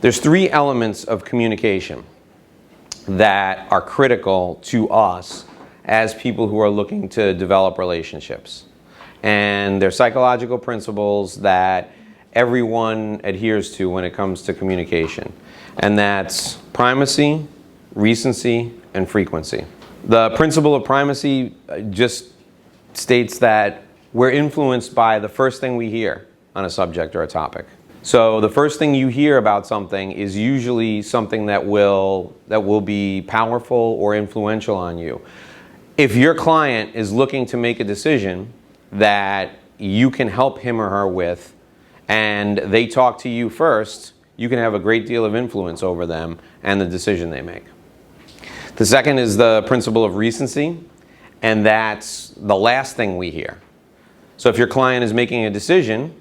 There's three elements of communication that are critical to us as people who are looking to develop relationships. And they're psychological principles that everyone adheres to when it comes to communication. And that's primacy, recency, and frequency. The principle of primacy just states that we're influenced by the first thing we hear on a subject or a topic. So the first thing you hear about something is usually something that will be powerful or influential on you. If your client is looking to make a decision that you can help him or her with, and they talk to you first, you can have a great deal of influence over them and the decision they make. The second is the principle of recency, and that's the last thing we hear. So if your client is making a decision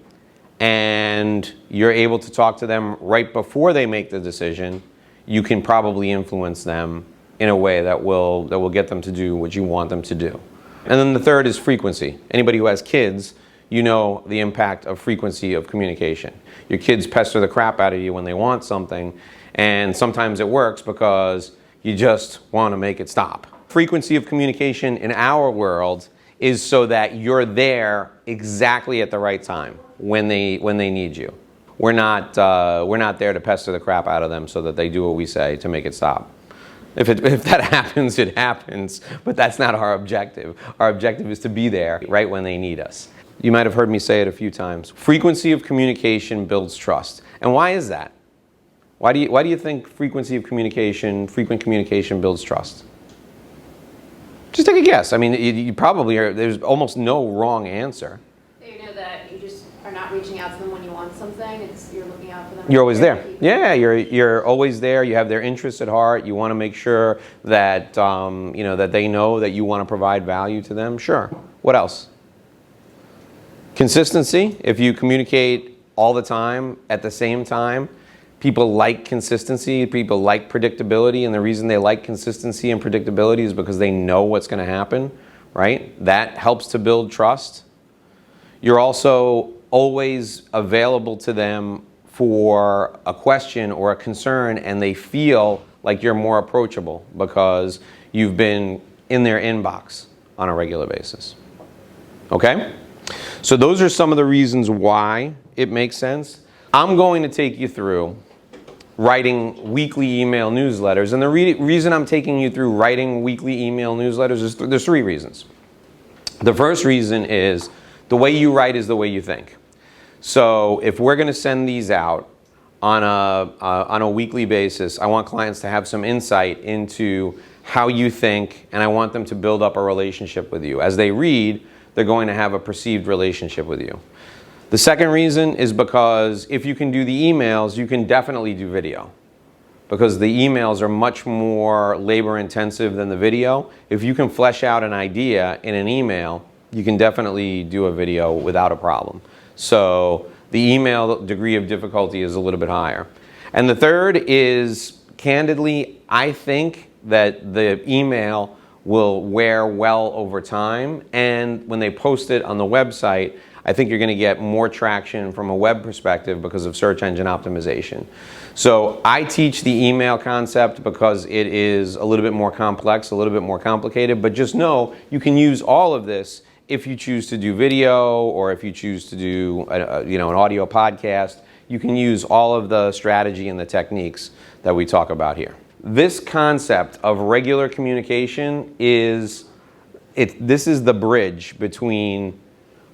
and you're able to talk to them right before they make the decision, you can probably influence them in a way that will get them to do what you want them to do. And then the third is frequency. Anybody who has kids, you know the impact of frequency of communication. Your kids pester the crap out of you when they want something, and sometimes it works because you just want to make it stop. Frequency of communication in our world is so that you're there exactly at the right time when they need you. We're not there to pester the crap out of them so that they do what we say to make it stop. If that happens, it happens, but that's not our objective. Our objective is to be there right when they need us. You might have heard me say it a few times. Frequency of communication builds trust. And why is that? Why do you think frequency of communication, frequent communication builds trust? Just take a guess. I mean, you probably are, there's almost no wrong answer. You know that you just are not reaching out to them when you want something. You're looking out for them. You're always there. Yeah, you're always there. You have their interests at heart. You want to make sure that that they know that you want to provide value to them. Sure. What else? Consistency. If you communicate all the time at the same time, people like consistency. People like predictability, and the reason they like consistency and predictability is because they know what's going to happen. Right? That helps to build trust. You're also always available to them for a question or a concern, and they feel like you're more approachable because you've been in their inbox on a regular basis. Okay? So those are some of the reasons why it makes sense. I'm going to take you through writing weekly email newsletters, and the reason I'm taking you through writing weekly email newsletters is there's three reasons. The first reason is the way you write is the way you think. So if we're going to send these out on a weekly basis, I want clients to have some insight into how you think, and I want them to build up a relationship with you. As they read, they're going to have a perceived relationship with you. The second reason is because if you can do the emails, you can definitely do video. Because the emails are much more labor intensive than the video. If you can flesh out an idea in an email, you can definitely do a video without a problem. So the email degree of difficulty is a little bit higher. And the third is, candidly, I think that the email will wear well over time. And when they post it on the website, I think you're going to get more traction from a web perspective because of search engine optimization. So I teach the email concept because it is a little bit more complex, a little bit more complicated, but just know you can use all of this if you choose to do video or if you choose to do an audio podcast. You can use all of the strategy and the techniques that we talk about here. This concept of regular communication this is the bridge between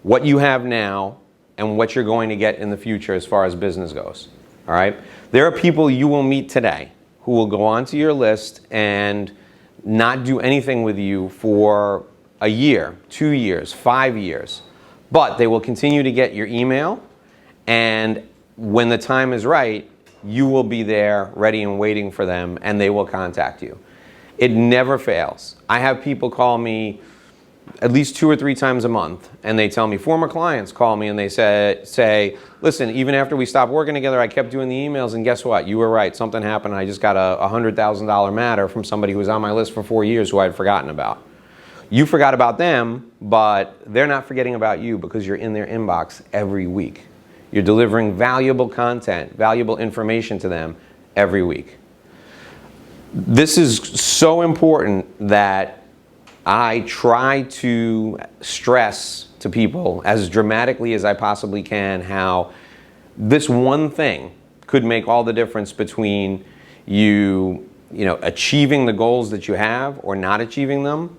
what you have now and what you're going to get in the future as far as business goes. All right? There are people you will meet today who will go onto your list and not do anything with you for a year, 2 years, 5 years. But they will continue to get your email, and when the time is right, you will be there ready and waiting for them, and they will contact you. It never fails. I have people call me at least 2 or 3 times a month, and they tell me, former clients call me and they say, listen, even after we stopped working together, I kept doing the emails, and guess what? You were right. Something happened, and I just got a $100,000 matter from somebody who was on my list for 4 years who I had forgotten about. You forgot about them, but they're not forgetting about you because you're in their inbox every week. You're delivering valuable content, valuable information to them every week. This is so important that I try to stress to people as dramatically as I possibly can how this one thing could make all the difference between you achieving the goals that you have or not achieving them,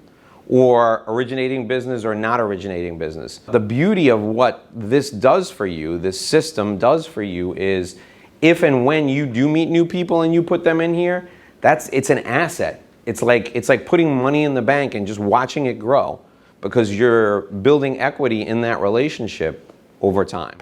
or originating business or not originating business. The beauty of what this does for you, this system does for you, is if and when you do meet new people and you put them in here, it's an asset. It's like putting money in the bank and just watching it grow, because you're building equity in that relationship over time.